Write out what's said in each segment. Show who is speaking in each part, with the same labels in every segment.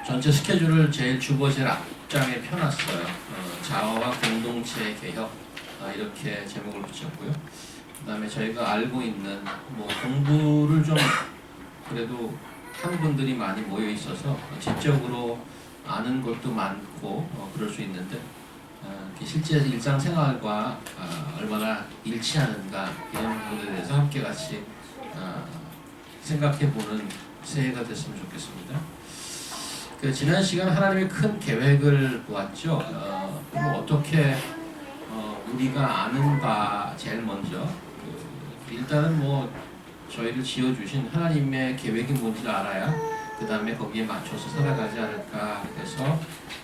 Speaker 1: 전체 스케줄을 제일 앞장에 펴놨어요. 자아와 공동체 개혁 이렇게 제목을 붙였고요. 그다음에 저희가 알고 있는 공부를 좀 그래도 한 분들이 많이 모여 있어서 지적으로 아는 것도 많고 그럴 수 있는데 실제 일상생활과 얼마나 일치하는가 이런 부분에 대해서 함께 같이 생각해보는 새해가 됐으면 좋겠습니다. 지난 시간 하나님의 큰 계획을 보았죠. 어떻게 우리가 아는 바 제일 먼저 일단은 저희를 지어주신 하나님의 계획이 뭔지를 알아야 그 다음에 거기에 맞춰서 살아가지 않을까 해서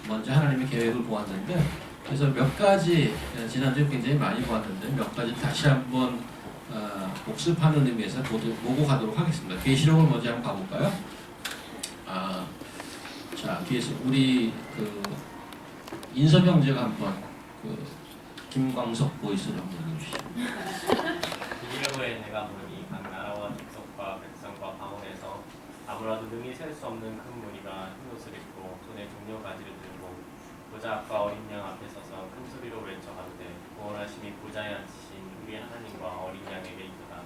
Speaker 1: 먼저 하나님의 계획을 보았는데, 그래서 몇 가지 지난주에 굉장히 많이 보았는데 몇 가지 다시 한번 복습하는 의미에서 보고 가도록 하겠습니다. 계시록을 먼저 한번 가볼까요? 자, 뒤에서 우리 인섭 형제가 한번 김광석 보이스를 한번 읽어주시죠.
Speaker 2: 이후에 내가 보니 각 나라와 족속과 백성과 방언에서 아무라도 능히 셀 수 없는 큰 무리가 흰 옷을 입고 손에 종려 가지를 들고 보좌 앞과 어린 양 앞에 서서 큰 소리로 외쳐 가로되 구원하심이 보좌에 앉으신 우리 하나님과 어린 양에게 있도다.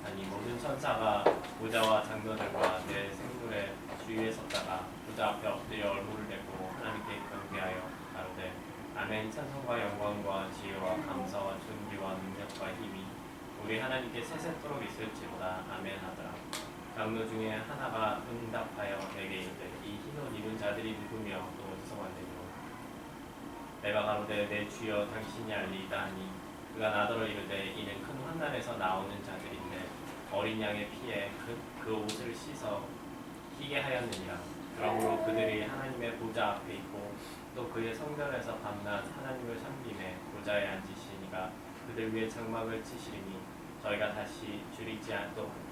Speaker 2: 아니 모든 천사가 보좌와 장로들과 내 생물의 주위에 섰다가 보좌 앞에 엎드려 얼굴을 대고 하나님께 경배하여 가로되 아멘. 찬송과 영광과 지혜와 감사와 존귀와 능력과 힘이 우리 하나님께 세세토록 있을지로다. 아멘 하더라. 장로 중에 하나가 응답하여 내게 이르되 이 흰옷 입은 자들이 누구며 또 어디서 왔느냐. 내가 가로되 내 주여 당신이 알리이다 하니 그가 나더러 이르되 이는 큰 환난에서 나오는 자들인데 어린 양의 피에 그 옷을 씻어 희게 하였느니라. 그러므로 그들이 하나님의 보좌 앞에 있고 또 그의 성전에서 밤낮 하나님을 섬기매 보좌에 앉으시니가 그들 위에 장막을 치시리니 저희가 다시 줄이지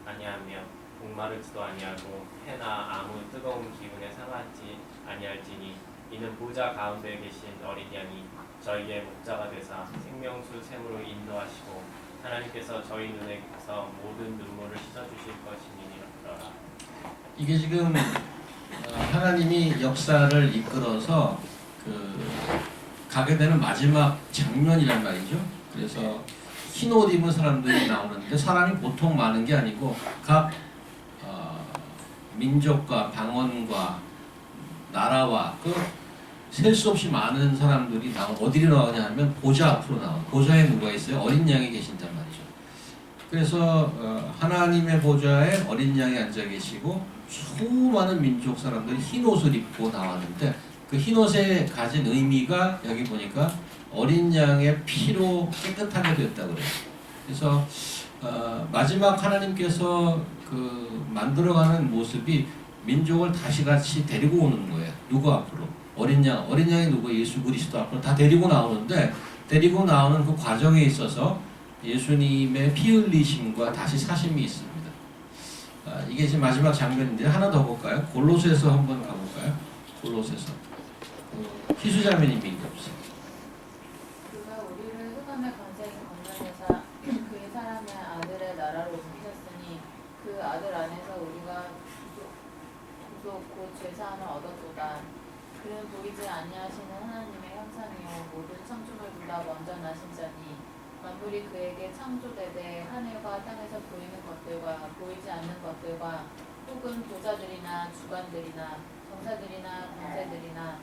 Speaker 2: 아니하며 목마르지도 아니하고 해나 아무 뜨거운 기운에 상하지 아니할지니 이는 보좌 가운데 계신 어린 양이 저희의 목자가 되사 생명수 샘으로 인도하시고 하나님께서 저희 눈에서 모든 눈물을 씻어주실 것이니라.
Speaker 1: 이게 지금 하나님이 역사를 이끌어서 가게 되는 마지막 장면이란 말이죠. 그래서 흰 옷 입은 사람들이 나오는데 사람이 보통 많은 게 아니고 각 민족과 방언과 나라와 셀 수 없이 많은 사람들이 어디로 나오냐 하면 보좌 앞으로 나와요. 보좌에 누가 있어요? 어린 양이 계신단 말이죠. 그래서 하나님의 보좌에 어린 양이 앉아 계시고 수많은 민족 사람들이 흰 옷을 입고 나왔는데 그 흰 옷에 가진 의미가 여기 보니까 어린 양의 피로 깨끗하게 됐다고 그래요. 그래서 마지막 하나님께서 만들어가는 모습이 민족을 다시 같이 데리고 오는 거예요. 누구 앞으로? 어린 양이 누구? 예수 그리스도 앞으로 다 데리고 나오는데, 데리고 나오는 그 과정에 있어서 예수님의 피 흘리심과 다시 사심이 있습니다. 이게 지금 마지막 장면인데 하나 더 볼까요? 골로새서 한번 가볼까요? 골로새서 희수자매님이 읽어주세요.
Speaker 3: 그가 우리를 흑암의 권세에서 건져내사 그의 사람의 아들의 나라로 옮기셨으니 그 아들 안에서 우리가 구속 곧 죄사함을 얻었도다. 그는 보이지 아니하시는 하나님의 형상이요 모든 창조물보다 먼저 나신 자니 만물이 그에게 창조되되 하늘과 땅에서 보이는 것들과 보이지 않는 것들과 혹은 보좌들이나 주관들이나 정사들이나 권세들이나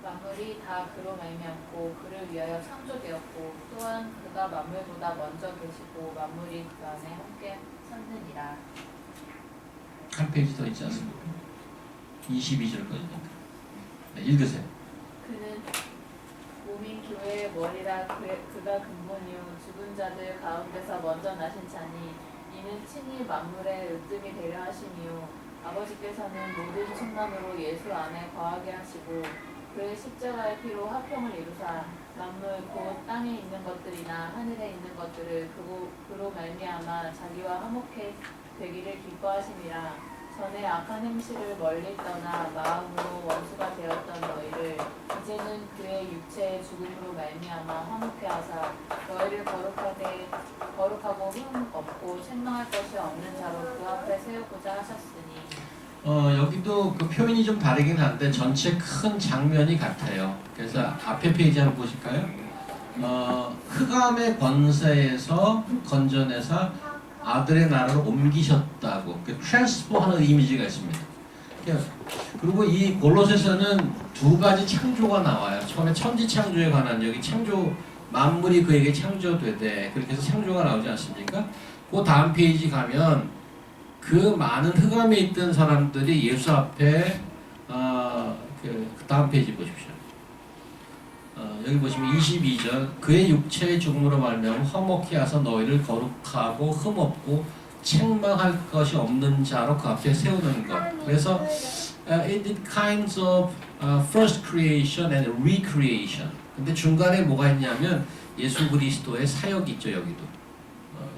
Speaker 3: 만물이 다 그로 말미암고 그를 위하여 창조되었고 또한 그가 만물보다 먼저 계시고 만물이 그 안에 함께 섰느니라.
Speaker 1: 한 페이지 더 있지 않습니까? 22절까지입니다. 네, 읽으세요.
Speaker 3: 그는 몸인 교회의 머리라 그가 근본이요 죽은 자들 가운데서 먼저 나신 자니 이는 친히 만물의 으뜸이 되려 하심이요 아버지께서는 모든 충만으로 예수 안에 거하게 하시고 그의 십자가의 피로 화평을 이루사 만물 곧 땅에 있는 것들이나 하늘에 있는 것들을 그로 말미암아 자기와 화목해 되기를 기뻐하심이라. 전에 악한 행실을 멀리 떠나 마음으로 원수가 되었던 너희를 이제는 그의 육체의 죽음으로 말미암아 화목해 하사 너희를 거룩하고 흠 없고 책망할 것이 없는 자로 그 앞에 세우고자 하셨으니.
Speaker 1: 여기도 그 표현이 좀 다르긴 한데 전체 큰 장면이 같아요. 그래서 앞에 페이지 한번 보실까요? 흑암의 권세에서 건져내사 아들의 나라로 옮기셨다고 그 트랜스포하는 이미지가 있습니다. 그리고 이 골로새서는 두 가지 창조가 나와요. 처음에 천지 창조에 관한 여기 창조 만물이 그에게 창조되되 그렇게 해서 창조가 나오지 않습니까? 그 다음 페이지 가면 그 많은 흑암에 있던 사람들이 예수 앞에 그 다음 페이지 보십시오. 여기 보시면 22절 그의 육체의 죽음으로 말미암아 화목히 하사 너희를 거룩하고 흠없고 책망할 것이 없는 자로 그 앞에 세우는 것. 그래서 it kinds of first creation and recreation. 근데 중간에 뭐가 있냐면 예수 그리스도의 사역이 있죠. 여기도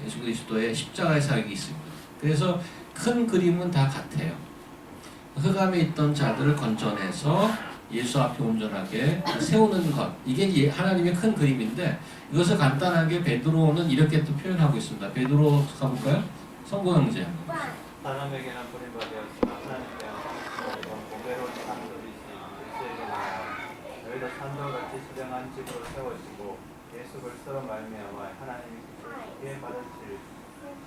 Speaker 1: 예수 그리스도의 십자가의 사역이 있습니다. 그래서 큰 그림은 다 같아요. 흑암에 있던 자들을 건져내서 예수 앞에 온전하게 세우는 것. 이게 하나님의 큰 그림인데 이것을 간단하게 베드로는 이렇게 또 표현하고 있습니다. 베드로 가볼까요? 성도 형제.
Speaker 4: 사람에게는 버림받았으나 하나님께 이건 공배로운 산돌이시 예수에게 나와 너희도 산돌같이 수령한 집으로 세워지고 예수 그리스도로 말미암아 하나님이 기쁘게 받으실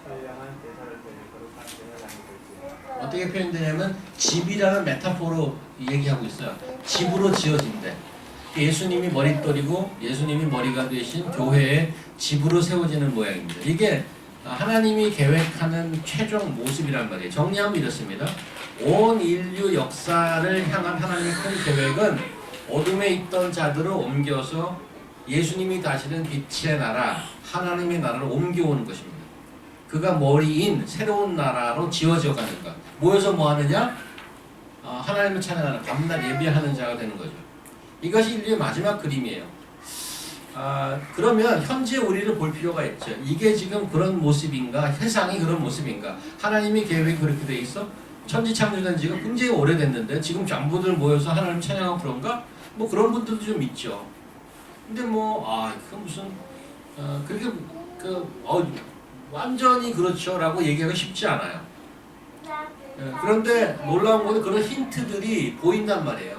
Speaker 4: 신령한 제사를 드릴 거룩한 제사장이 될지니
Speaker 1: 어떻게 표현되냐면 집이라는 메타포로 얘기하고 있어요. 집으로 지어진대. 예수님이 머릿돌이고 예수님이 머리가 되신 교회의 집으로 세워지는 모양입니다. 이게 하나님이 계획하는 최종 모습이란 말이에요. 정리하면 이렇습니다. 온 인류 역사를 향한 하나님의 큰 계획은 어둠에 있던 자들을 옮겨서 예수님이 다시는 빛의 나라, 하나님의 나라로 옮겨오는 것입니다. 그가 머리인 새로운 나라로 지어져 가는 것. 모여서 뭐 하느냐? 하나님을 찬양하는 밤낮 예배하는 자가 되는 거죠. 이것이 인류의 마지막 그림이에요. 그러면 현재 우리를 볼 필요가 있죠. 이게 지금 그런 모습인가? 세상이 그런 모습인가? 하나님의 계획이 그렇게 돼 있어? 천지 창조된 지가 굉장히 오래됐는데 지금 전부들 모여서 하나님 찬양하고 그런가? 뭐 그런 분들도 좀 있죠. 근데 그 무슨 그렇게 완전히 그렇죠라고 얘기하기 쉽지 않아요. 그런데 놀라운 것은 그런 힌트들이 보인단 말이에요.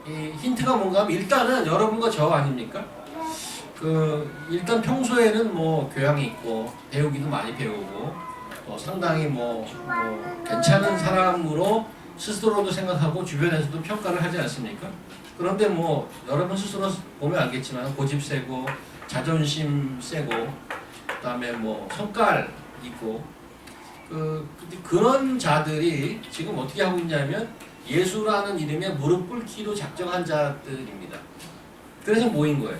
Speaker 1: 이 힌트가 뭔가 하면 일단은 여러분과 저 아닙니까? 일단 평소에는 교양이 있고 배우기도 많이 배우고 상당히 괜찮은 사람으로 스스로도 생각하고 주변에서도 평가를 하지 않습니까? 그런데 여러분 스스로 보면 알겠지만 고집 세고 자존심 세고 그다음에 성깔 있고 그런 자들이 지금 어떻게 하고 있냐면 예수라는 이름에 무릎 꿇기로 작정한 자들입니다. 그래서 모인 거예요.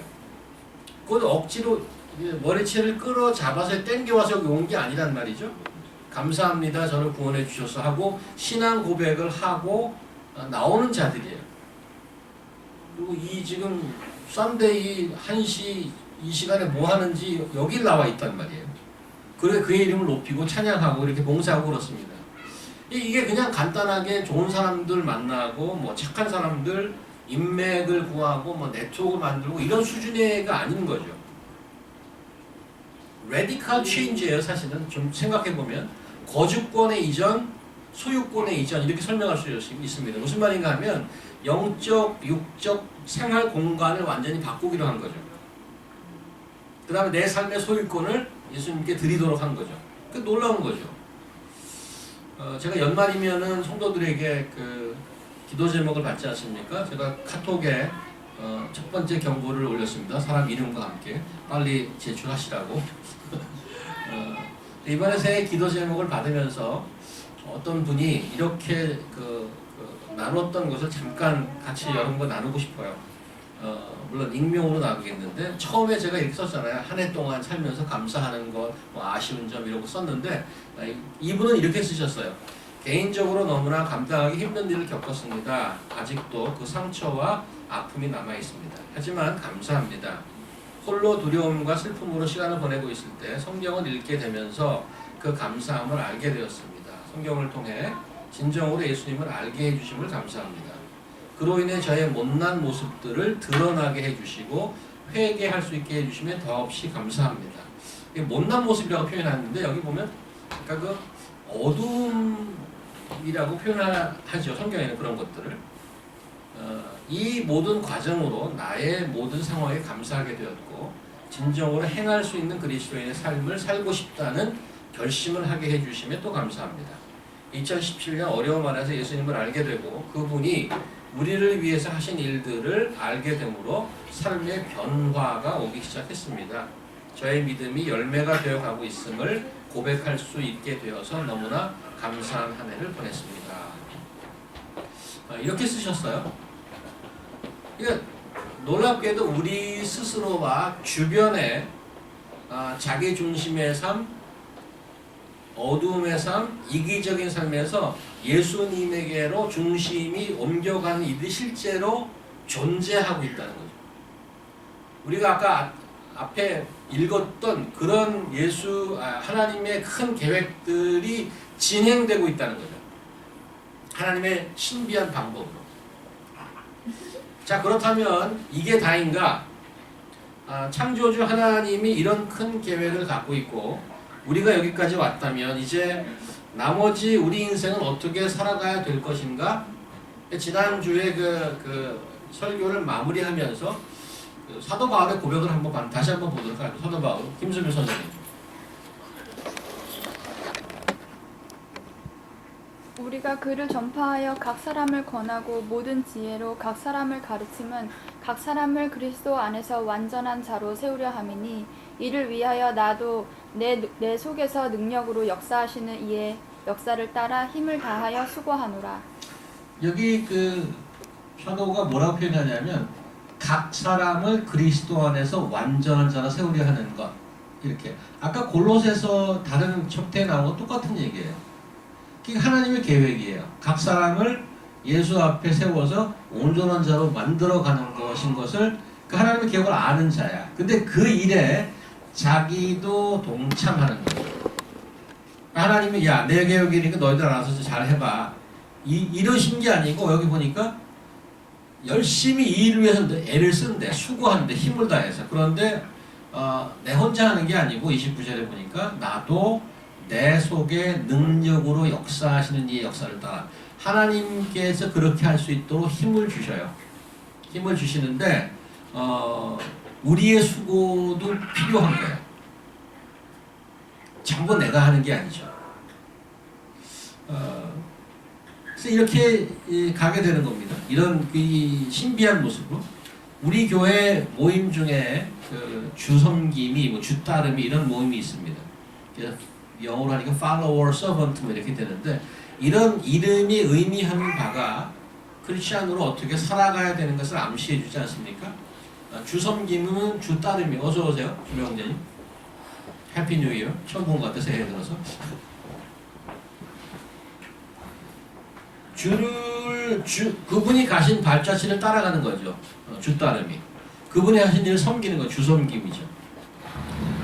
Speaker 1: 그건 억지로 머리채를 끌어 잡아서 땡겨와서 여기 온 게 아니란 말이죠. 감사합니다. 저를 구원해 주셔서 하고 신앙 고백을 하고 나오는 자들이에요. 그리고 이 지금 썬데이 1시 이 시간에 뭐 하는지 여기 나와 있단 말이에요. 그래 그의 이름을 높이고 찬양하고 이렇게 봉사하고 그렇습니다. 이게 그냥 간단하게 좋은 사람들 만나고 착한 사람들 인맥을 구하고 네트워크를 만들고 이런 수준의가 아닌 거죠. 레디컬 체인지예요. 사실은 좀 생각해보면 거주권의 이전, 소유권의 이전 이렇게 설명할 수 있습니다. 무슨 말인가 하면 영적, 육적 생활 공간을 완전히 바꾸기로 한 거죠. 그 다음에 내 삶의 소유권을 예수님께 드리도록 한 거죠. 그 놀라운 거죠. 제가 연말이면은 성도들에게 기도 제목을 받지 않습니까? 제가 카톡에 첫 번째 경고를 올렸습니다. 사람 이름과 함께 빨리 제출하시라고. 이번에 새해 기도 제목을 받으면서 어떤 분이 이렇게 나눴던 것을 잠깐 같이 여러분과 나누고 싶어요. 물론 익명으로 나누겠는데 처음에 제가 이렇게 썼잖아요. 한 해 동안 살면서 감사하는 것, 아쉬운 점 이런 거 썼는데 이분은 이렇게 쓰셨어요. 개인적으로 너무나 감당하기 힘든 일을 겪었습니다. 아직도 그 상처와 아픔이 남아 있습니다. 하지만 감사합니다. 홀로 두려움과 슬픔으로 시간을 보내고 있을 때 성경을 읽게 되면서 그 감사함을 알게 되었습니다. 성경을 통해 진정으로 예수님을 알게 해주심을 감사합니다. 그로 인해 저의 못난 모습들을 드러나게 해주시고 회개할 수 있게 해주시면 더없이 감사합니다. 못난 모습이라고 표현하는데 여기 보면 그 어두움 계획이라고 표현하죠. 성경에는 그런 것들을. 이 모든 과정으로 나의 모든 상황에 감사하게 되었고 진정으로 행할 수 있는 그리스도인의 삶을 살고 싶다는 결심을 하게 해주심에 또 감사합니다. 2017년 어려움 안에서 예수님을 알게 되고 그분이 우리를 위해서 하신 일들을 알게 되므로 삶의 변화가 오기 시작했습니다. 저의 믿음이 열매가 되어가고 있음을 고백할 수 있게 되어서 너무나 감사한 한 해를 보냈습니다. 이렇게 쓰셨어요. 그러니까 놀랍게도 우리 스스로와 주변의 자기 중심의 삶, 어두움의 삶, 이기적인 삶에서 예수님에게로 중심이 옮겨가는 일이 실제로 존재하고 있다는 거죠. 우리가 아까 앞에 읽었던 그런 하나님의 큰 계획들이 진행되고 있다는 거죠. 하나님의 신비한 방법으로. 자, 그렇다면 이게 다인가? 창조주 하나님이 이런 큰 계획을 갖고 있고 우리가 여기까지 왔다면 이제 나머지 우리 인생은 어떻게 살아가야 될 것인가? 지난주에 그 설교를 마무리하면서 사도 바울의 고백을 다시 한번 보도록 할게요. 사도 바울, 김수미 선생님.
Speaker 5: 우리가 그를 전파하여 각 사람을 권하고 모든 지혜로 각 사람을 가르침은 각 사람을 그리스도 안에서 완전한 자로 세우려 함이니 이를 위하여 나도 내 속에서 능력으로 역사하시는 이의 역사를 따라 힘을 다하여 수고하노라.
Speaker 1: 여기 그 사도가 뭐라고 표현하냐면 각 사람을 그리스도 안에서 완전한 자로 세우려 하는 것. 이렇게 아까 골로새서 다른 첩태에 나온 거 똑같은 얘기예요. 그게 하나님의 계획이에요. 각 사람을 예수 앞에 세워서 온전한 자로 만들어가는 것을 그 하나님의 계획을 아는 자야. 근데 그 일에 자기도 동참하는 거예요. 하나님이 야, 내 계획이니까 너희들 알아서 잘 해봐. 이러신 게 아니고 여기 보니까 열심히 이 일을 위해서 애를 쓰는데 수고하는데 힘을 다해서 그런데 내 혼자 하는 게 아니고 29절에 보니까 나도 내 속에 능력으로 역사하시는 이의 역사를 따라 하나님께서 그렇게 할 수 있도록 힘을 주셔요. 힘을 주시는데 우리의 수고도 필요한 거예요. 전부 내가 하는 게 아니죠. 그래서 이렇게 가게 되는 겁니다. 이런 이 신비한 모습으로 우리 교회 모임 중에 그 주섬김이, 주따름이 이런 모임이 있습니다. 그래서 영어로 하니까 follower, servant 이렇게 되는데 이런 이름이 의미하는 바가 크리스천으로 어떻게 살아가야 되는 것을 암시해 주지 않습니까? 주섬김은 주따름이 어서 오세요, 주명재님. 해피 뉴 이어. 처음 본 것 같아, 새해 들어서. 그분이 가신 발자취를 따라가는 거죠. 주따름이. 그분이 하신 일을 섬기는 거 주섬김이죠.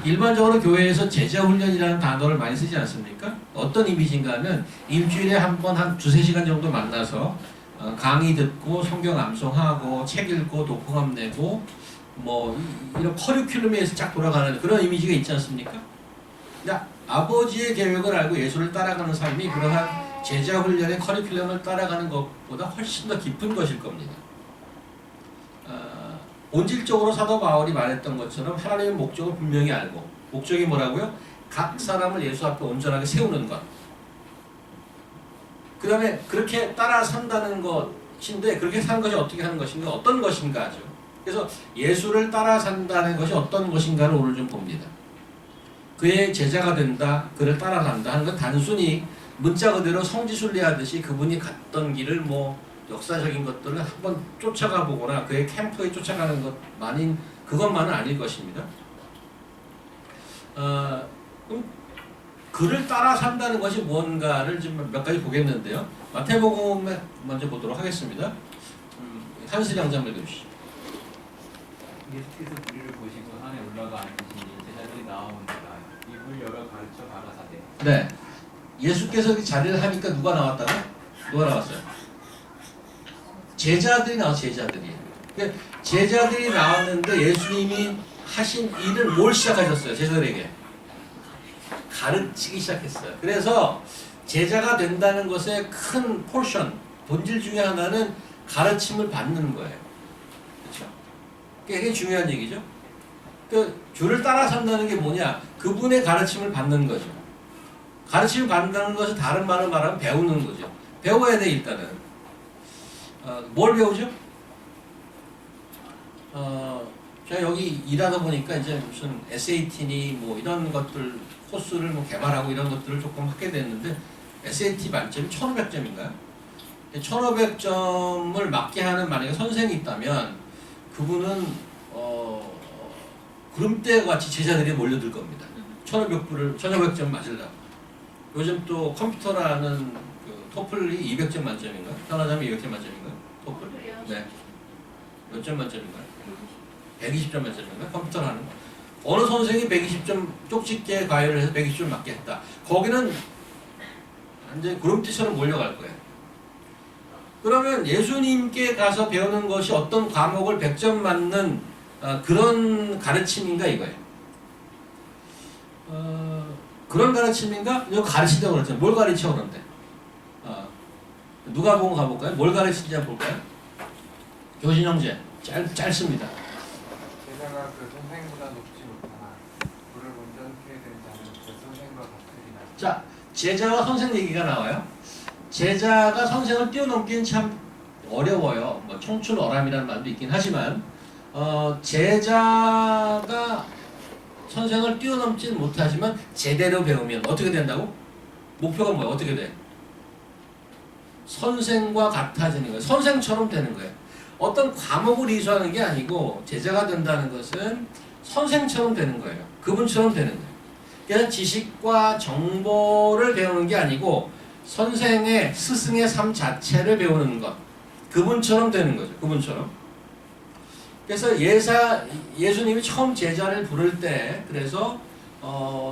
Speaker 1: 일반적으로 교회에서 제자훈련이라는 단어를 많이 쓰지 않습니까? 어떤 이미지인가 하면 일주일에 한 번 한 2-3시간 정도 만나서 강의 듣고 성경 암송하고 책 읽고 독후감 내고 뭐 이런 커리큘럼에서 쫙 돌아가는 그런 이미지가 있지 않습니까? 근데 아버지의 계획을 알고 예수를 따라가는 삶이 그러한 제자훈련의 커리큘럼을 따라가는 것보다 훨씬 더 깊은 것일 겁니다. 본질적으로 사도 바울이 말했던 것처럼 하나님의 목적을 분명히 알고 목적이 뭐라고요? 각 사람을 예수 앞에 온전하게 세우는 것. 그 다음에 그렇게 따라 산다는 것인데 그렇게 사는 것이 어떻게 하는 것인가? 어떤 것인가죠. 그래서 예수를 따라 산다는 것이 어떤 것인가를 오늘 좀 봅니다. 그의 제자가 된다, 그를 따라간다 하는 건 단순히 문자 그대로 성지순례하듯이 그분이 갔던 길을 역사적인 것들을 한번 쫓아가 보거나 그의 캠프에 쫓아가는 그것만은 아닐 것입니다. 그럼 그를 따라 산다는 것이 무언가를 좀 몇 가지 보겠는데요. 마태복음에 먼저 보도록 하겠습니다. 한슬 양장 읽어주시죠.
Speaker 4: 예수께서 우리를 보시고 산에 올라가 앉으시니 제자들이 나오니라 입을 열어 가르쳐 가라사대.
Speaker 1: 네, 예수께서 그 자리를 하니까 누가 나왔다고? 누가 나왔어요? 제자들이 나왔어요. 제자들이 나왔는데 예수님이 하신 일을 뭘 시작하셨어요? 제자들에게 가르치기 시작했어요. 그래서 제자가 된다는 것의 큰 포션, 본질 중에 하나는 가르침을 받는 거예요. 그렇죠? 그게 중요한 얘기죠. 그 주를 따라 산다는 게 뭐냐? 그분의 가르침을 받는 거죠. 가르침을 받는다는 것은 다른 말로 말하면 배우는 거죠. 배워야 돼 일단은. 뭘 배우죠? 제가 여기 일하다 보니까 이제 무슨 SAT니 뭐 이런 것들 코스를 뭐 개발하고 이런 것들을 조금 하게 됐는데 SAT 만점이 1500점인가요? 1500점을 맞게 하는 만약에 선생이 있다면 그분은 구름대 같이 제자들이 몰려들 겁니다. 1500점 맞으려고. 요즘 또 컴퓨터라는 그 토플이 200점 만점인가요? 편하자면 200점 만점인가요? 토플? 네. 몇 점 만점인가요? 120점 만점인가요? 컴퓨터라는 거. 어느 선생이 120점 쪽집게 과외를 해서 120점 맞게 했다. 거기는 완전 구름대처럼 몰려갈 거예요. 그러면 예수님께 가서 배우는 것이 어떤 과목을 100점 맞는 그런 가르침인가 이거예요. 그런 가르침인가? 이거 가르친다고 그랬잖아요. 뭘 가르쳐 그런데? 누가 보고 가볼까요? 뭘 가르치는지 한번 볼까요? 교신 형제 짧습니다.
Speaker 4: 제자가 그 선생보다 높지 못하나 불을 온전케 된 자는 그 선생과 같으리나.
Speaker 1: 자, 제자와 선생 얘기가 나와요. 제자가 선생을 뛰어넘기는 참 어려워요. 뭐 청출어람이라는 말도 있긴 하지만 제자가 선생을 뛰어넘지는 못하지만 제대로 배우면 어떻게 된다고? 목표가 뭐야? 어떻게 돼? 선생과 같아지는 거예요. 선생처럼 되는 거예요. 어떤 과목을 이수하는 게 아니고 제자가 된다는 것은 선생처럼 되는 거예요. 그분처럼 되는 거예요. 그래서 지식과 정보를 배우는 게 아니고 선생의 스승의 삶 자체를 배우는 것. 그분처럼 되는 거죠. 그분처럼. 그래서 예수님이 처음 제자를 부를 때 그래서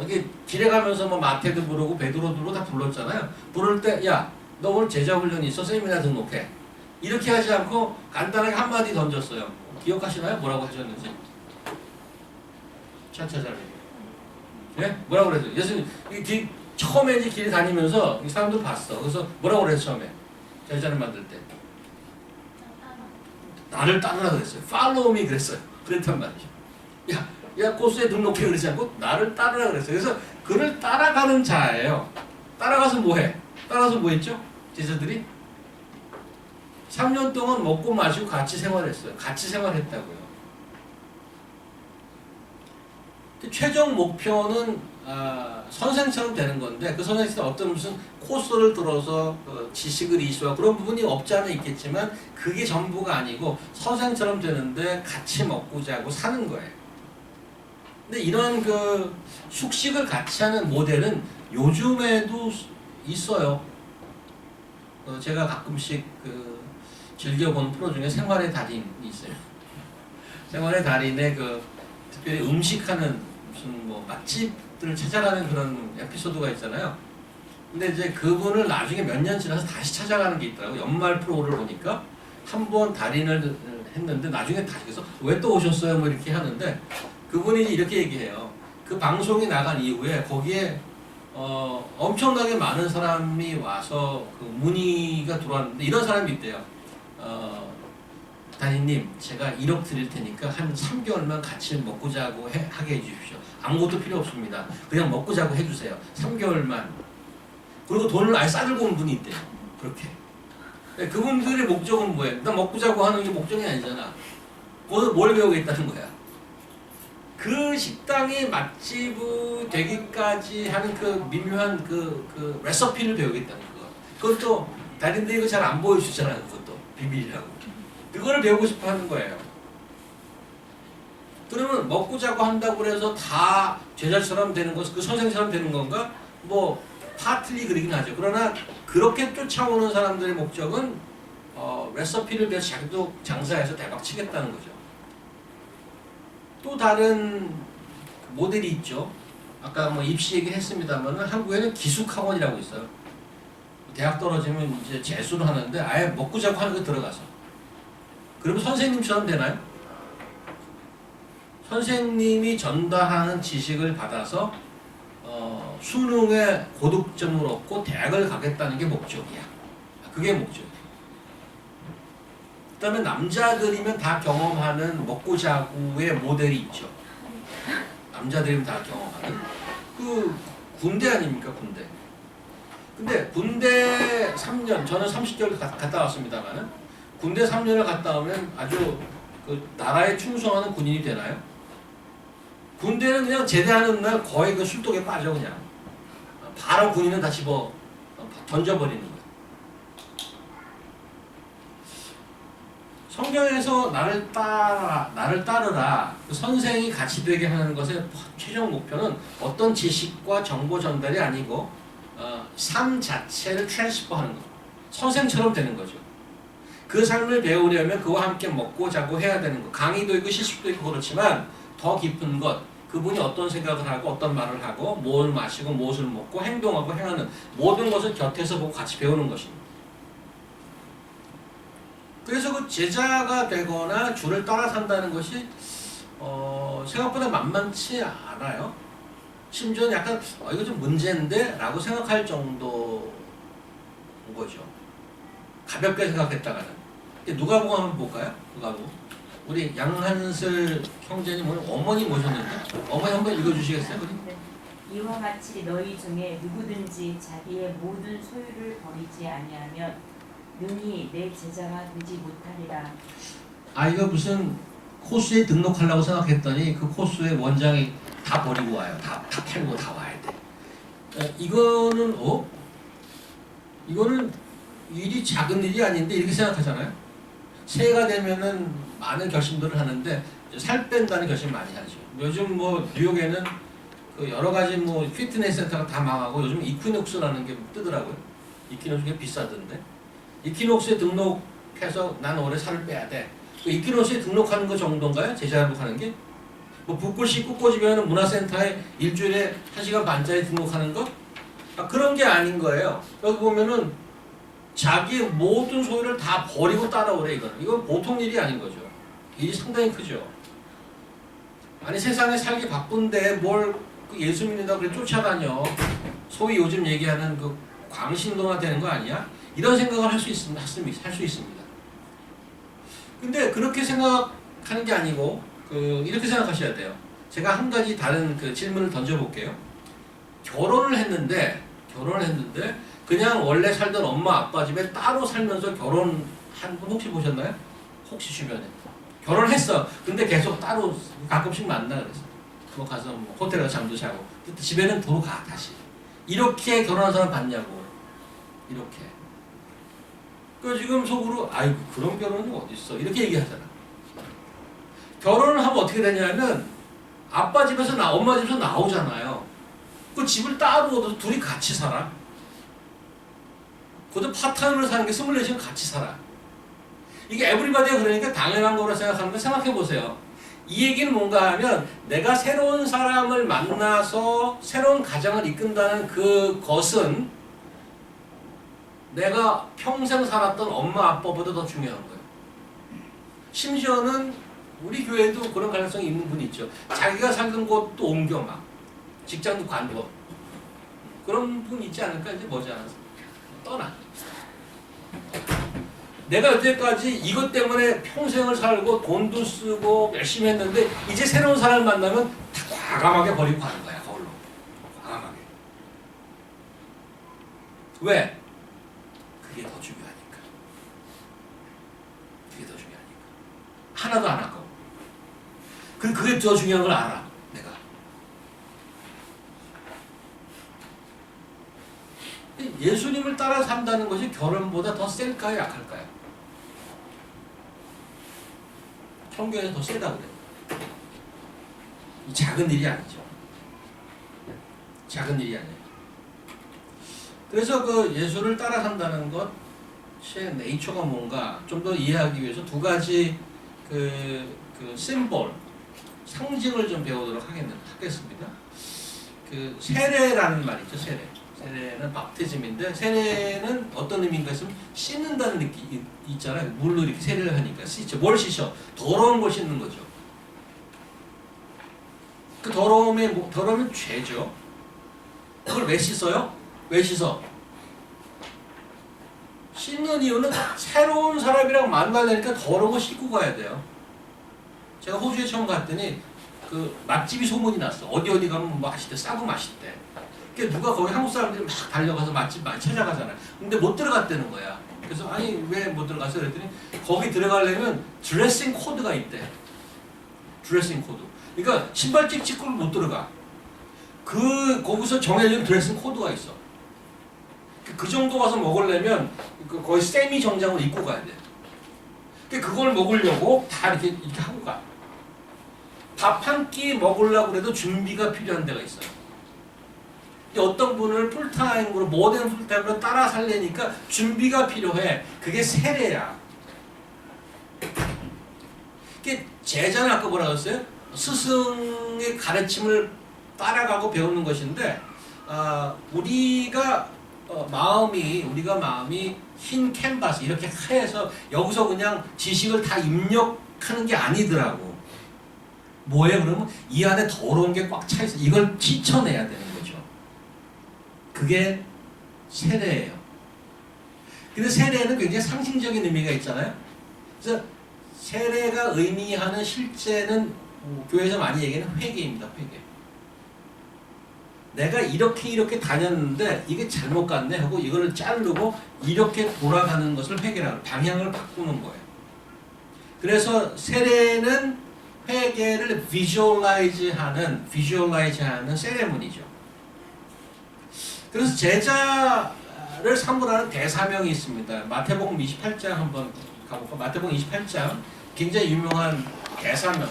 Speaker 1: 이게 길에 가면서 뭐 마태도 부르고 베드로도 부르고 다 불렀잖아요. 부를 때 야, 너 오늘 제자 훈련이 있어? 선생님이나 등록해. 이렇게 하지 않고 간단하게 한마디 던졌어요. 기억하시나요? 뭐라고 하셨는지? 차차자매. 예? 뭐라고 그랬어요? 예수님 처음에 이제 길 다니면서 이 사람들 봤어. 그래서 뭐라고 그랬어 처음에? 제자를 만들 때. 나를 따르라 그랬어요. Follow me 그랬어요. 그랬단 말이죠. 야 코스에 등록해 그러지 않고 나를 따르라 그랬어요. 그래서 그를 따라가는 자예요. 따라가서 뭐해? 따라서 뭐 했죠? 제자들이 3년 동안 먹고 마시고 같이 생활했어요. 같이 생활했다고요. 최종 목표는 선생처럼 되는 건데 그 선생처럼 어떤 무슨 코스를 들어서 지식을 이수하고 그런 부분이 없지 않아 있겠지만 그게 전부가 아니고 선생처럼 되는데 같이 먹고 자고 사는 거예요. 근데 이런 그 숙식을 같이 하는 모델은 요즘에도 있어요. 제가 가끔씩 즐겨본 프로 중에 생활의 달인이 있어요. 생활의 달인의 특별히 음식하는 무슨 뭐 맛집들을 찾아가는 그런 에피소드가 있잖아요. 근데 이제 그분을 나중에 몇 년 지나서 다시 찾아가는 게 있더라고요. 연말 프로를 보니까 한 번 달인을 했는데 나중에 다시 그래서 왜 또 오셨어요? 뭐 이렇게 하는데 그분이 이렇게 얘기해요. 그 방송이 나간 이후에 거기에 엄청나게 많은 사람이 와서 그 문의가 들어왔는데 이런 사람이 있대요. 달인님, 제가 1억 드릴 테니까 한 3개월만 같이 먹고 자고 하게 해주십시오. 아무것도 필요 없습니다. 그냥 먹고 자고 해주세요. 3개월만. 그리고 돈을 아예 싸들고 온 분이 있대요. 그렇게. 그분들의 목적은 뭐예요? 나 먹고 자고 하는 게 목적이 아니잖아. 거기서 뭘 배우겠다는 거야? 그 식당이 맛집 되기까지 하는 그 미묘한 그 레시피를 배우겠다는 거. 그것도 달인들이 이거 잘 안 보여주잖아요. 그것도 비밀이라고. 그거를 배우고 싶어 하는 거예요. 그러면 먹고 자고 한다고 해서 다 제자처럼 되는 것, 그 선생처럼 되는 건가? 뭐 파틀리 그러긴 하죠. 그러나 그렇게 쫓아오는 사람들의 목적은 레시피를 위해서 자기도 장사해서 대박 치겠다는 거죠. 또 다른 모델이 있죠. 아까 뭐 입시 얘기했습니다만 한국에는 기숙학원이라고 있어요. 대학 떨어지면 이제 재수를 하는데 아예 먹고 자고 하는 거 들어가서. 그러면 선생님처럼 되나요? 선생님이 전달하는 지식을 받아서 수능에 고득점을 얻고 대학을 가겠다는 게 목적이야. 그게 목적이야. 그 다음에 남자들이면 다 경험하는 먹고 자고의 모델이 있죠. 남자들이면 다 경험하는 그 군대 아닙니까, 군대. 근데 군대 3년, 저는 30개월 갔다 왔습니다만은 군대 3년을 갔다 오면 아주 그 나라에 충성하는 군인이 되나요? 군대는 그냥 제대하는 날 거의 그 술독에 빠져 그냥. 바로 군인은 다 집어 던져버리는 거예요. 성경에서 나를 따르라. 그 선생이 같이 되게 하는 것의 최종 목표는 어떤 지식과 정보 전달이 아니고 삶 자체를 트랜스퍼하는 거. 선생처럼 되는 거죠. 그 삶을 배우려면 그와 함께 먹고 자고 해야 되는 거. 강의도 있고 실습도 있고 그렇지만 더 깊은 것. 그분이 어떤 생각을 하고 어떤 말을 하고 뭘 마시고 무엇을 먹고 행동하고 행하는 모든 것을 곁에서 보고 같이 배우는 것입니다. 그래서 그 제자가 되거나 주를 따라 산다는 것이 생각보다 만만치 않아요. 심지어는 약간 이거 좀 문제인데? 라고 생각할 정도인 거죠. 가볍게 생각했다가는. 누가복음 한번 볼까요? 누가복음. 우리 양한슬 형제님 오늘 어머니 모셨는데 어머니 한번 읽어주시겠어요? 우리?
Speaker 6: 이와 같이 너희 중에 누구든지 자기의 모든 소유를 버리지 아니하면 능히 내 제자가 되지 못하리라.
Speaker 1: 이거 무슨 코스에 등록하려고 생각했더니 그 코스의 원장이 다 버리고 와요. 다 팔고 다 와야 돼. 이거는 일이 작은 일이 아닌데 이렇게 생각하잖아요. 새해가 되면은 많은 결심들을 하는데 살 뺀다는 결심 많이 하죠. 요즘 뭐 뉴욕에는 그 여러 가지 뭐 피트니스 센터가 다 망하고 요즘 이퀴녹스라는 게 뜨더라고요. 이퀴녹스가 비싸던데. 이퀴녹스에 등록해서 난 올해 살을 빼야 돼. 그 이퀴녹스에 등록하는 거 정도인가요? 제자 등록하는 게? 뭐 붓글씨 꽂꽂이면 문화센터에 일주일에 1시간 반짜리 등록하는 거? 그런 게 아닌 거예요. 여기 보면은 자기 모든 소유를 다 버리고 따라오래 이거는. 이건 보통 일이 아닌 거죠. 일이 상당히 크죠. 아니 세상에 살기 바쁜데 뭘 그 예수 믿는다고 그래 쫓아다녀. 소위 요즘 얘기하는 그 광신도나 되는 거 아니야? 이런 생각을 할 수 있습니다. 근데 그렇게 생각하는 게 아니고 이렇게 생각하셔야 돼요. 제가 한 가지 다른 그 질문을 던져볼게요. 결혼을 했는데 그냥 원래 살던 엄마 아빠 집에 따로 살면서 결혼한 분 혹시 보셨나요? 혹시 주변에 결혼했어. 근데 계속 따로 가끔씩 만나 그랬어. 뭐 가서 뭐 호텔에 가서 잠도 자고 집에는 도로 가 다시. 이렇게 결혼한 사람 봤냐고. 이렇게. 그 지금 속으로 아이고 그런 결혼은 어딨어 이렇게 얘기하잖아. 결혼을 하면 어떻게 되냐면 아빠 집에서 엄마 집에서 나오잖아요. 그 집을 따로 얻어서 둘이 같이 살아. 그것도 파트너를 사는 게 24시간 같이 살아. 이게 에브리바디가 그러니까 당연한 거로 생각하는데 생각해보세요. 이 얘기는 뭔가 하면 내가 새로운 사람을 만나서 새로운 가정을 이끈다는 그것은 내가 평생 살았던 엄마 아빠보다 더 중요한 거예요. 심지어는 우리 교회도 그런 가능성이 있는 분이 있죠. 자기가 살던 곳도 옮겨 막 직장도 관둬. 그런 분 있지 않을까? 이제 머지않아서 떠나. 내가 여태까지 이것 때문에 평생을 살고 돈도 쓰고 열심히 했는데 이제 새로운 사람을 만나면 다 과감하게 버리고 가는 거야. 거울로. 과감하게. 왜? 그게 더 중요하니까. 하나도 안 아까워. 그게 더 중요한 걸 알아. 내가. 예수님을 따라 산다는 것이 결혼보다 더 셀까요? 약할까요? 성경에서 더 세다고 그래요. 이 작은 일이 아니죠. 작은 일이 아니에요. 그래서 그 예수를 따라 산다는 것의 네이처가 뭔가 좀 더 이해하기 위해서 두 가지 그 심볼, 상징을 좀 배우도록 하겠습니다. 그 세례라는 말 있죠. 세례는 밥티즘인데 세례는 어떤 의미인가 했으면 씻는다는 느낌이 있잖아요. 물로 이렇게 세례를 하니까 씻죠. 뭘 씻어? 더러운 걸 씻는 거죠. 그 더러움은 죄죠. 그걸 왜 씻어요? 왜 씻어? 씻는 이유는 새로운 사람이랑 만나려니까 더러운 거 씻고 가야 돼요. 제가 호주에 처음 갔더니 그 맛집이 소문이 났어. 어디 가면 뭐 맛있대, 싸고 맛있대. 그러니까 누가 거기 한국 사람들이 막 달려가서 맛집 많이 찾아가잖아요. 근데 못 들어갔다는 거야. 그래서 아니 왜 못 들어갔어? 그랬더니 거기 들어가려면 드레싱 코드가 있대. 드레싱 코드. 그러니까 신발 찍찍고 못 들어가. 거기서 정해진 드레싱 코드가 있어. 그 정도 가서 먹으려면 거의 세미 정장을 입고 가야 돼. 그걸 먹으려고 다 이렇게 하고 가. 밥 한 끼 먹으려고 해도 준비가 필요한 데가 있어요. 어떤 분을 풀타임으로 모든 풀타임으로 따라 살려니까 준비가 필요해. 그게 세례야. 제자는 아까 뭐라고 했어요? 스승의 가르침을 따라가고 배우는 것인데 우리가 마음이 흰 캔버스 이렇게 하얘서 여기서 그냥 지식을 다 입력하는 게 아니더라고. 뭐예요? 그러면 이 안에 더러운 게 꽉 차 있어. 이걸 씻어내야 되는 거죠. 그게 세례예요. 근데 세례에는 굉장히 상징적인 의미가 있잖아요. 그래서 세례가 의미하는 실제는 교회에서 많이 얘기하는 회개입니다. 회개. 내가 이렇게 다녔는데 이게 잘못 갔네 하고 이거를 자르고 이렇게 돌아가는 것을 회개라고 방향을 바꾸는 거예요. 그래서 세례는 회개를 비주얼라이즈하는 세레모니죠. 그래서 제자를 삼으라는 대사명이 있습니다. 마태복음 28장 한번 가볼까? 마태복음 28장 굉장히 유명한 대사명,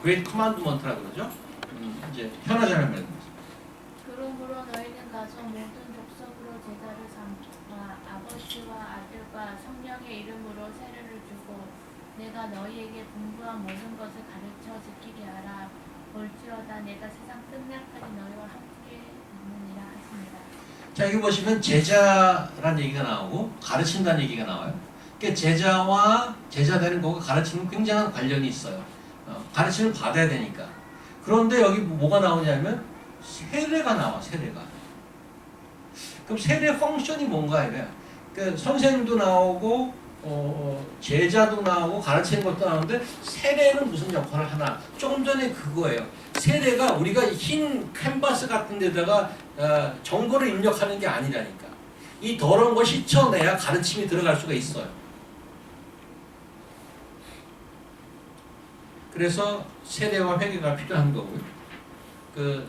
Speaker 1: Great Commandment라고 그러죠. 이제 현아자매입니다.
Speaker 7: 그러므로 너희는 가서 모든 족속으로 제자를 삼아 아버지와 아들과 성령의 이름으로 세례를 주고 내가 너희에게 분부한 모든 것을 가르쳐 지키게 하라. 볼지어다 내가 세상 끝날까지 너희와 함께 있느니라 하십니다.
Speaker 1: 자, 여기 보시면 제자란 얘기가 나오고 가르친다는 얘기가 나와요. 그러니까 제자 되는 거가 가르치는 굉장한 관련이 있어요. 가르침을 받아야 되니까. 그런데 여기 뭐가 나오냐면 세례가 나와. 세례가. 그럼 세례 펑션이 뭔가 이거야. 그러니까 선생님도 나오고 제자도 나오고 가르치는 것도 나오는데 세례는 무슨 역할을 하나? 조금 전에 그거예요. 세례가 우리가 흰 캔버스 같은 데다가 정보를 입력하는 게 아니라니까. 이 더러운 걸 씻어내야 가르침이 들어갈 수가 있어요. 그래서 세례와 회개가 필요한 거고요. 그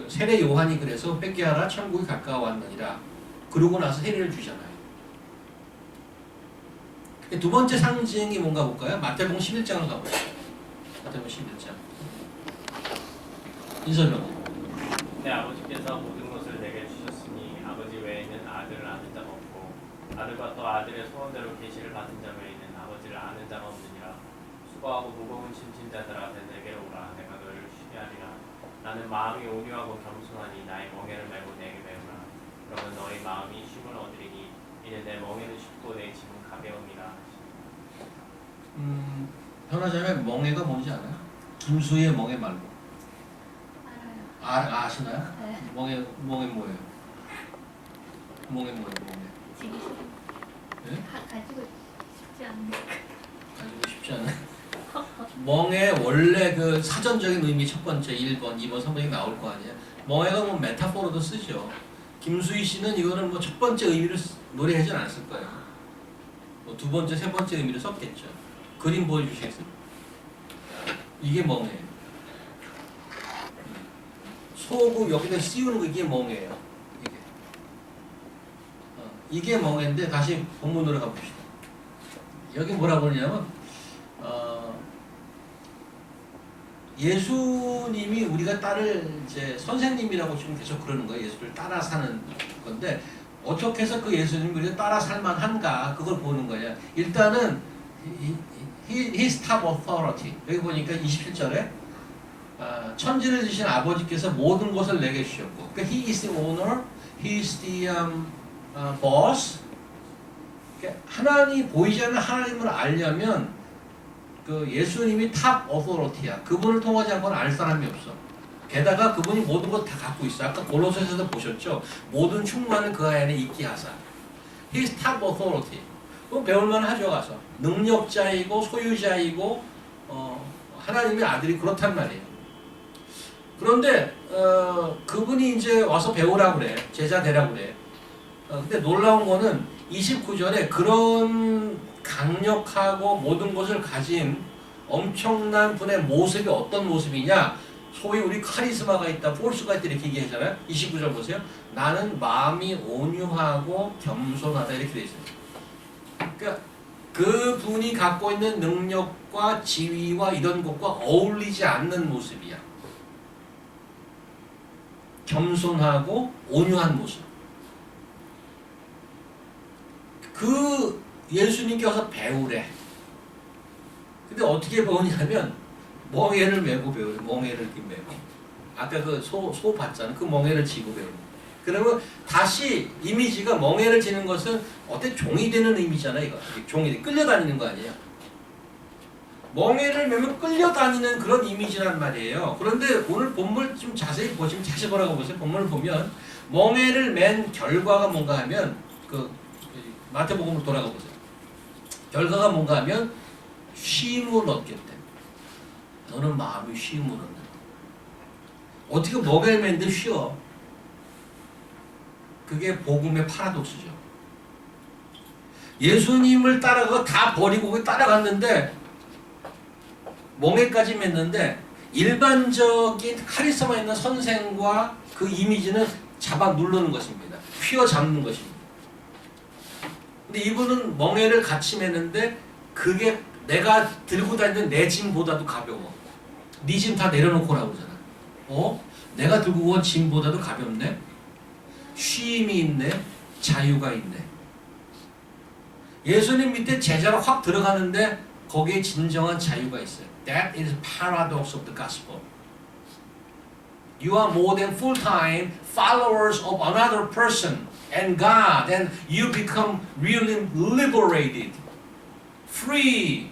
Speaker 1: 세례 요한이 그래서 회개하라 천국이 가까워왔느니라. 그러고 나서 세례를 주잖아요. 두 번째 상징이 뭔가 볼까요? 마태복음 11장을 가보시죠. 마태복음 11장. 인설명.
Speaker 2: 내 아버지께서 모든 것을 내게 주셨으니 아버지 외에는 아들을 아는 자가 없고 아들과 또 아들의 소원대로 계시를 받은 자 외에는 아버지를 아는 자가 없느니라. 수고하고 무거운 짐진 자들아 내게로 오라. 내가 너희를 쉬게 하리라. 나는 마음이 온유하고 겸손하니 나의 멍에를 메고 내게 배우라. 그러면 너희 마음이 쉼을 얻으리니 이는 내 멍에는 쉽고 내 짐은 가벼움이라.
Speaker 1: 현아자매 멍에가 뭔지 알아요? 김수희의 멍에 말고.
Speaker 7: 알아요.
Speaker 1: 아시나요?
Speaker 7: 네.
Speaker 1: 멍에 뭐예요? 멍에.
Speaker 7: 지기 싫은
Speaker 1: 네?
Speaker 7: 가지고 싶지 않은
Speaker 1: 가지고 싶지 않아요. 멍에 원래 그 사전적인 의미 첫 번째 1번, 2번, 3번이 나올 거 아니에요. 멍에가 뭐 메타포로도 쓰죠. 김수희 씨는 이거는 뭐 첫 번째 의미를 노래하진 않았을 거예요. 뭐 두 번째, 세 번째 의미를 썼겠죠. 그림 보여주시겠어요? 이게 멍에예요. 소고 여기다 씌우는 거 이게 멍에예요. 이게 멍에인데 다시 본문으로 가봅시다. 여기 뭐라고 그러냐면 예수님이 우리가 딸을 이제 선생님이라고 지금 계속 그러는 거예요. 예수를 따라 사는 건데 어떻게 해서 그 예수님이 우리가 따라 살만한가 그걸 보는 거예요. 일단은 His top authority. 여기 보니까 27절에 천지를 지신 아버지께서 모든 것을 내게 주셨고, 그러니까 He is the owner, He is the boss. 그러니까 하나님 보이지 않는 하나님을 알려면 그 예수님이 탑 어소리티야. 그분을 통하지 않고는 알 사람이 없어. 게다가 그분이 모든 것 다 갖고 있어요. 아까 골로새서도 보셨죠? 모든 충만을 그 안에 있게 하사. He's top authority. 그럼 배울만 하죠. 가서 능력자이고 소유자이고 하나님의 아들이 그렇단 말이에요. 그런데 그분이 이제 와서 배우라고 그래. 제자 되라고 그래. 근데 놀라운 거는 29절에 그런 강력하고 모든 것을 가진 엄청난 분의 모습이 어떤 모습이냐? 소위 우리 카리스마가 있다, 포스가 있다 이렇게 얘기하잖아요. 29절 보세요. 나는 마음이 온유하고 겸손하다 이렇게 돼 있어요. 그러니까 그 분이 갖고 있는 능력과 지위와 이런 것과 어울리지 않는 모습이야. 겸손하고 온유한 모습. 그 예수님께 와서 배우래. 근데 어떻게 배우냐면 멍에를 메고 배우래. 멍에를 이렇게 메고. 아까 그 소 봤잖아. 그 멍에를 쥐고 배우래. 그러면 다시 이미지가 멍에를 지는 것은 어때 종이 되는 의미잖아. 이거 종이 끌려다니는 거 아니에요. 멍에를 메면 끌려다니는 그런 이미지란 말이에요. 그런데 오늘 본문을 좀 자세히 보시면 다시 보라고 보세요. 본문을 보면 멍에를 맨 결과가 뭔가 하면 그 마태복음으로 돌아가 보세요. 결과가 뭔가 하면 쉼을 얻겠대. 너는 마음이 쉼을 얻는다. 어떻게 멍에를 맨데 쉬어? 그게 복음의 파라독스죠. 예수님을 따라가 다 버리고 따라갔는데 멍에까지 맸는데 일반적인 카리스마 있는 선생과 그 이미지는 잡아 누르는 것입니다. 휘어잡는 것입니다. 근데 이분은 멍에를 같이 매는데 그게 내가 들고 다니는 내 짐보다도 가벼워. 네 짐 다 내려놓고 오라고 그러잖아. 내가 들고 온 짐보다도 가볍네. 쉼이 있네. 자유가 있네. 예수님 밑에 제자가 확 들어가는데 거기에 진정한 자유가 있어요. That is paradox of the gospel. You are more than full-time followers of another person and God, and you become really liberated, free.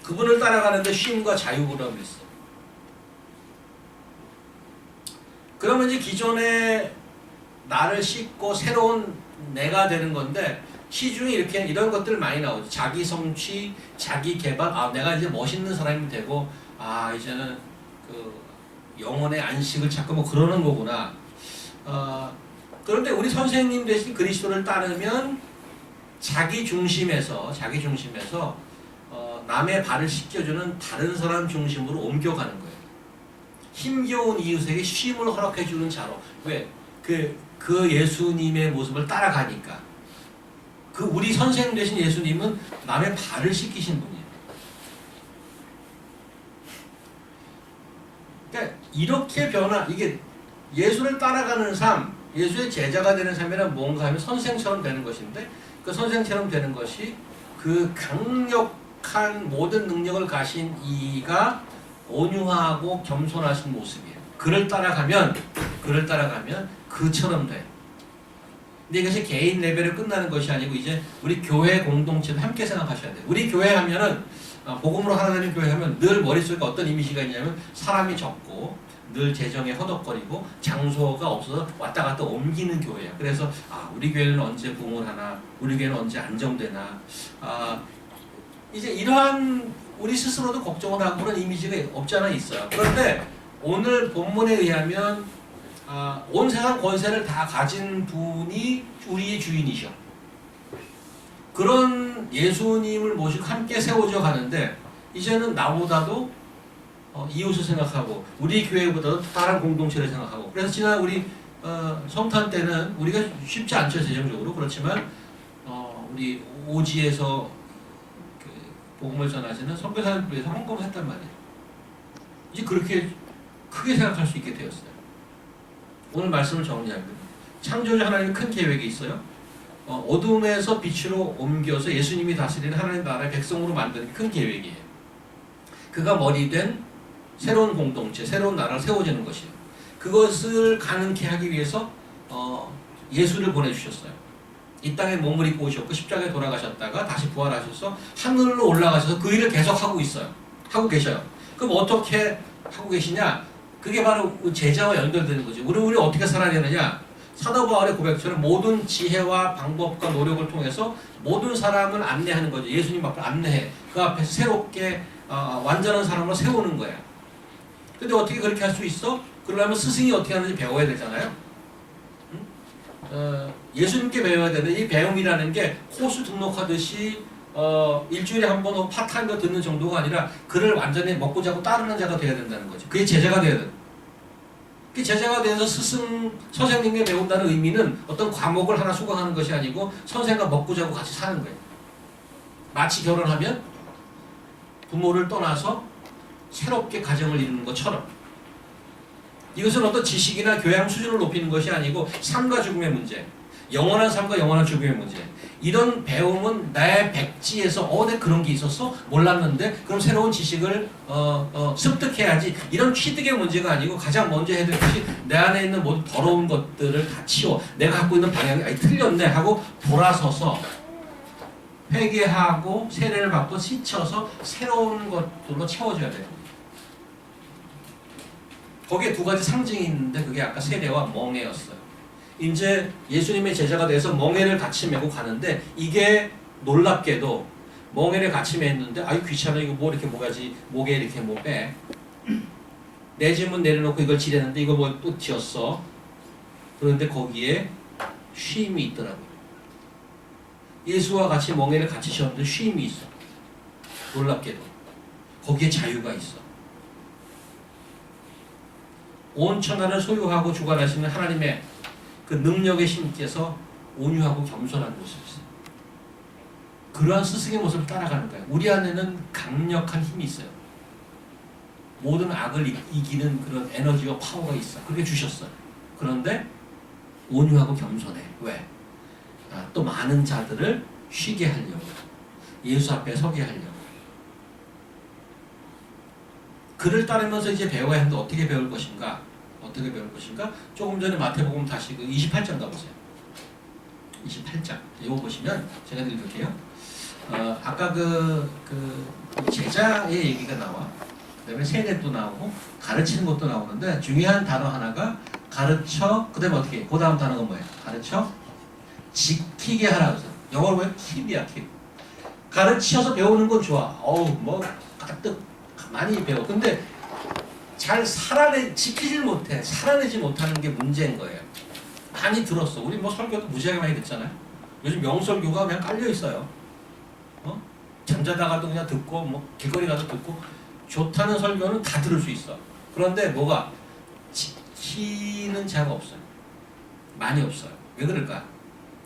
Speaker 1: 그분을 따라가는데 쉼과 자유가 있어. 그러면 이제 기존에 나를 씻고 새로운 내가 되는 건데 시중에 이렇게 이런 것들 많이 나오죠. 자기 성취, 자기 개발. 내가 이제 멋있는 사람이 되고 이제는 그 영혼의 안식을 찾고 뭐 그러는 거구나. 그런데 우리 선생님 대신 그리스도를 따르면 자기 중심에서 남의 발을 씻겨주는 다른 사람 중심으로 옮겨가는 거예요. 힘겨운 이웃에게 쉼을 허락해 주는 자로. 왜? 그 예수님의 모습을 따라가니까. 그 우리 선생님 되신 예수님은 남의 발을 씻기신 분이에요. 그러니까 이렇게 이게 예수를 따라가는 삶, 예수의 제자가 되는 삶이란 뭔가 하면 선생처럼 되는 것인데 그 선생처럼 되는 것이 그 강력한 모든 능력을 가신 이가 온유하고 겸손하신 모습이에요. 그를 따라가면 그처럼 돼. 근데 이것이 개인 레벨에 끝나는 것이 아니고 이제 우리 교회 공동체도 함께 생각하셔야 돼요. 우리 교회 하면은 복음으로 하나님 교회 하면 늘 머릿속에 어떤 이미지가 있냐면 사람이 적고 늘 재정에 허덕거리고 장소가 없어서 왔다 갔다 옮기는 교회야. 그래서 우리 교회는 언제 부흥을 하나, 우리 교회는 언제 안정되나, 이제 이러한 우리 스스로도 걱정을 하고 그런 이미지가 없지 않아 있어요. 그런데 오늘 본문에 의하면 온 세상 권세를 다 가진 분이 우리의 주인이셔. 그런 예수님을 모시고 함께 세워져 가는데 이제는 나보다도 이웃을 생각하고 우리 교회보다도 다른 공동체를 생각하고. 그래서 지난 우리 성탄 때는 우리가 쉽지 않죠, 재정적으로. 그렇지만 우리 오지에서 그 복음을 전하시는 선교사님을 위해서 헌금을 했단 말이에요. 이제 그렇게 크게 생각할 수 있게 되었어요. 오늘 말씀을 정리하면 창조주 하나님의 큰 계획이 있어요. 어둠에서 빛으로 옮겨서 예수님이 다스리는 하나님 나라의 백성으로 만드는 큰 계획이에요. 그가 머리 된 새로운 공동체, 새로운 나라를 세워지는 것이에요. 그것을 가능케 하기 위해서 예수를 보내주셨어요. 이 땅에 몸을 입고 오셨고 십자가에 돌아가셨다가 다시 부활하셔서 하늘로 올라가셔서 그 일을 계속 하고 있어요. 하고 계셔요. 그럼 어떻게 하고 계시냐? 그게 바로 제자와 연결되는 거죠. 우리 어떻게 살아야 되느냐? 사도 바울의 고백처럼 모든 지혜와 방법과 노력을 통해서 모든 사람을 안내하는 거죠. 예수님 앞에 안내해. 그 앞에서 새롭게 완전한 사람으로 세우는 거야. 근데 어떻게 그렇게 할 수 있어? 그러려면 스승이 어떻게 하는지 배워야 되잖아요. 예수님께 배워야 되는데 이 배움이라는 게 코스 등록하듯이 일주일에 한 번 파타임도 듣는 정도가 아니라 그를 완전히 먹고 자고 따르는 자가 돼야 된다는 거죠. 그게 제자가 돼야 돼. 그 제자가 돼서 선생님께 배운다는 의미는 어떤 과목을 하나 수강하는 것이 아니고 선생과 먹고 자고 같이 사는 거예요. 마치 결혼하면 부모를 떠나서 새롭게 가정을 이루는 것처럼 이것은 어떤 지식이나 교양 수준을 높이는 것이 아니고 삶과 죽음의 문제, 영원한 삶과 영원한 죽음의 문제. 이런 배움은 나의 백지에서 내가 그런 게 있었어? 몰랐는데 그럼 새로운 지식을 습득해야지. 이런 취득의 문제가 아니고 가장 먼저 해야 될 것이 내 안에 있는 모든 더러운 것들을 다 치워. 내가 갖고 있는 방향이 틀렸네 하고 돌아서서 회개하고 세례를 받고 씻혀서 새로운 것들로 채워줘야 돼요. 거기에 두 가지 상징이 있는데 그게 아까 세례와 멍에였어요. 이제 예수님의 제자가 돼서 멍에를 같이 메고 가는데 이게 놀랍게도 멍에를 같이 맸는데 아유 귀찮아 이거 뭐 이렇게 뭐가지 목에 이렇게 뭐 빼. 내 짐은 내려놓고 이걸 지렸는데 이거 뭐 또 지었어. 그런데 거기에 쉼이 있더라고요. 예수와 같이 멍에를 같이 셨는데 쉼이 있어. 놀랍게도 거기에 자유가 있어. 온 천하를 소유하고 주관하시는 하나님의 그 능력의 신께서 온유하고 겸손한 모습이세요. 그러한 스승의 모습을 따라가는 거예요. 우리 안에는 강력한 힘이 있어요. 모든 악을 이기는 그런 에너지와 파워가 있어. 그렇게 주셨어요. 그런데 온유하고 겸손해. 왜? 또 많은 자들을 쉬게 하려고. 예수 앞에 서게 하려고. 그를 따르면서 이제 배워야 하는데 어떻게 배울 것인가? 어떻게 배울 것인가? 조금 전에 마태복음 다시 그 28장 가보세요. 28장. 이거 보시면 제가 읽을게요. 아까 그 제자의 얘기가 나와. 그다음에 세례도 나오고 가르치는 것도 나오는데 중요한 단어 하나가 가르쳐. 그다음에 어떻게? 그 다음 단어가 뭐예요? 가르쳐 지키게 하라 그래서 영어로 뭐예요? 킵이야 킵. 가르치셔서 배우는 건 좋아. 뭐 가득 많이 배워. 근데 잘 지키질 못해. 살아내지 못하는 게 문제인 거예요. 많이 들었어. 우리 뭐 설교도 무지하게 많이 듣잖아요. 요즘 명설교가 그냥 깔려 있어요. 잠자다가도 그냥 듣고 뭐 길거리 가서 듣고 좋다는 설교는 다 들을 수 있어. 그런데 뭐가 지키는 자가 없어요. 많이 없어요. 왜 그럴까?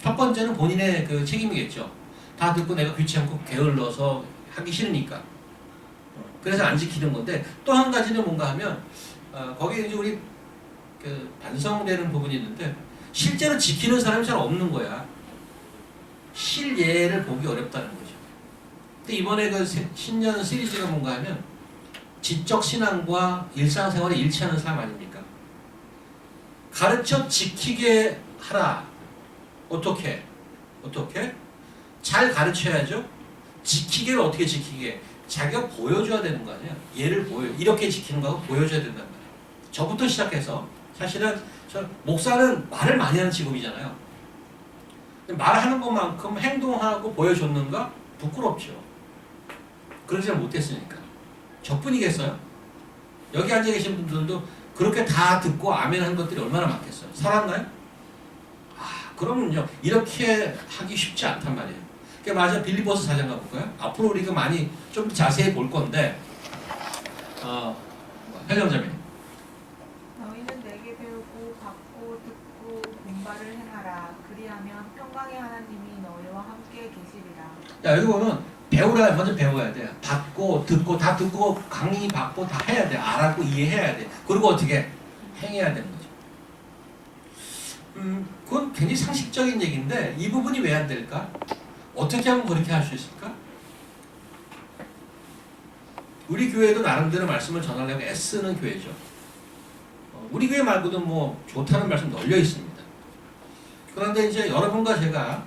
Speaker 1: 첫 번째는 본인의 그 책임이겠죠. 다 듣고 내가 귀찮고 게을러서 하기 싫으니까. 그래서 안 지키는 건데 또 한 가지는 뭔가 하면 거기에 이제 우리 그 반성되는 부분이 있는데 실제로 지키는 사람이 잘 없는 거야. 실예를 보기 어렵다는 거죠. 근데 이번에 그 신년 시리즈가 뭔가 하면 지적 신앙과 일상생활에 일치하는 사람 아닙니까? 가르쳐 지키게 하라. 어떻게? 잘 가르쳐야죠. 지키게를 어떻게 지키게? 자기가 보여줘야 되는 거 아니야? 얘를 이렇게 지키는 거하고 보여줘야 된단 말이야. 저부터 시작해서 사실은 목사는 말을 많이 하는 직업이잖아요. 말하는 것만큼 행동하고 보여줬는가? 부끄럽죠. 그러지 못했으니까. 저뿐이겠어요? 여기 앉아 계신 분들도 그렇게 다 듣고 아멘 한 것들이 얼마나 많겠어요? 살았나요? 그러면요. 이렇게 하기 쉽지 않단 말이에요. 그러니까 맞아. 빌립보서 4장 가볼까요? 앞으로 우리가 많이 좀 자세히 볼 건데 헬령자매
Speaker 8: 너희는 내게 배우고 받고 듣고 공부를 행하라. 그리하면 평강의 하나님이 너희와 함께 계시리라.
Speaker 1: 야, 여기 보면 먼저 배워야 돼. 받고 듣고 다 듣고 강의 받고 다 해야 돼. 알았고 이해해야 돼. 그리고 어떻게 행해야 되는 거죠. 그건 굉장히 상식적인 얘기인데 이 부분이 왜 안 될까? 어떻게 하면 그렇게 할 수 있을까? 우리 교회도 나름대로 말씀을 전하려고 애쓰는 교회죠. 우리 교회 말고도 뭐 좋다는 말씀 널려 있습니다. 그런데 이제 여러분과 제가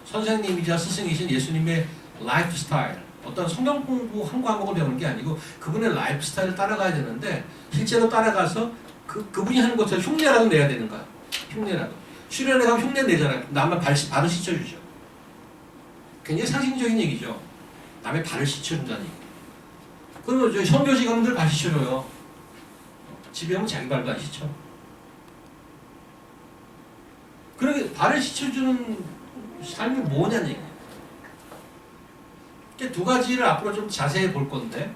Speaker 1: 선생님이자 스승이신 예수님의 라이프 스타일, 어떤 성경 공부 한 과목을 배우는 게 아니고 그분의 라이프 스타일을 따라가야 되는데 실제로 따라가서 그분이 하는 것을 흉내라도 내야 되는 거야. 흉내라도. 수련회 가면 흉내 내잖아요. 남의 발을 씻어주죠. 굉장히 상징적인 얘기죠. 남의 발을 씻어준다는 얘기. 그러면 저희 선교지 가면 늘 발 씻어줘요. 집에 오면 자기 발도 안 씻죠. 그러게 발을 씻어주는 삶이 뭐냐는 얘기예요. 두 가지를 앞으로 좀 자세히 볼 건데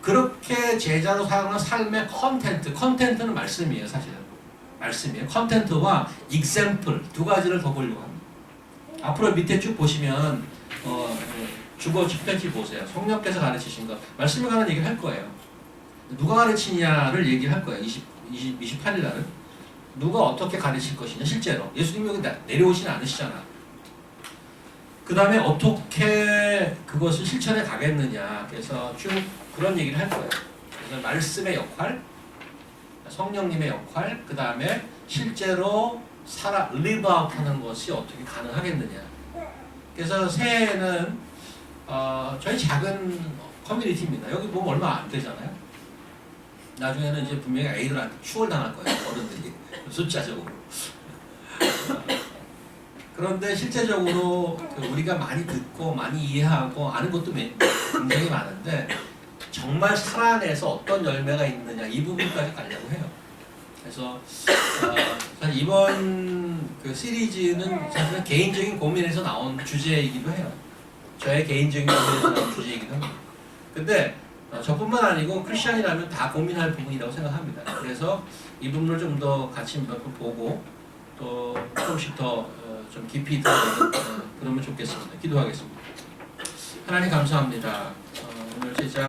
Speaker 1: 그렇게 제자로 사용하는 삶의 컨텐트는 말씀이에요. 사실은 말씀이에요. 컨텐트와 example 두 가지를 더 보려고 합니다. 앞으로 밑에 쭉 보시면 주거 집편지 보세요. 성령께서 가르치신 것 말씀에 관한 얘기를 할 거예요. 누가 가르치냐를 얘기를 할 거예요. 28일 날은 누가 어떻게 가르칠 것이냐. 실제로 예수님이 여기 내려오시는 않으시잖아. 그 다음에 어떻게 그것을 실천해 가겠느냐. 그래서 쭉 그런 얘기를 할 거예요. 그래서 말씀의 역할, 성령님의 역할, 그 다음에 실제로 live out 하는 것이 어떻게 가능하겠느냐. 그래서 새해에는 저희 작은 커뮤니티입니다. 여기 보면 얼마 안 되잖아요. 나중에는 이제 분명히 아이들한테 추월당할 거예요. 어른들이 숫자적으로. 그런데 실제적으로 우리가 많이 듣고 많이 이해하고 아는 것도 굉장히 많은데 정말 살아내서 어떤 열매가 있느냐 이 부분까지 가려고 해요. 그래서 사실 이번 그 시리즈는 사실은 개인적인 고민에서 나온 주제이기도 해요. 저의 개인적인 고민에서 나온 주제이기도 합니다. 근데 저뿐만 아니고 크리스천이라면 다 고민할 부분이라고 생각합니다. 그래서 이 부분을 좀 더 같이 보고 또 조금씩 더 좀 깊이 들어가는 그러면 좋겠습니다. 기도하겠습니다. 하나님 감사합니다. 오늘 제자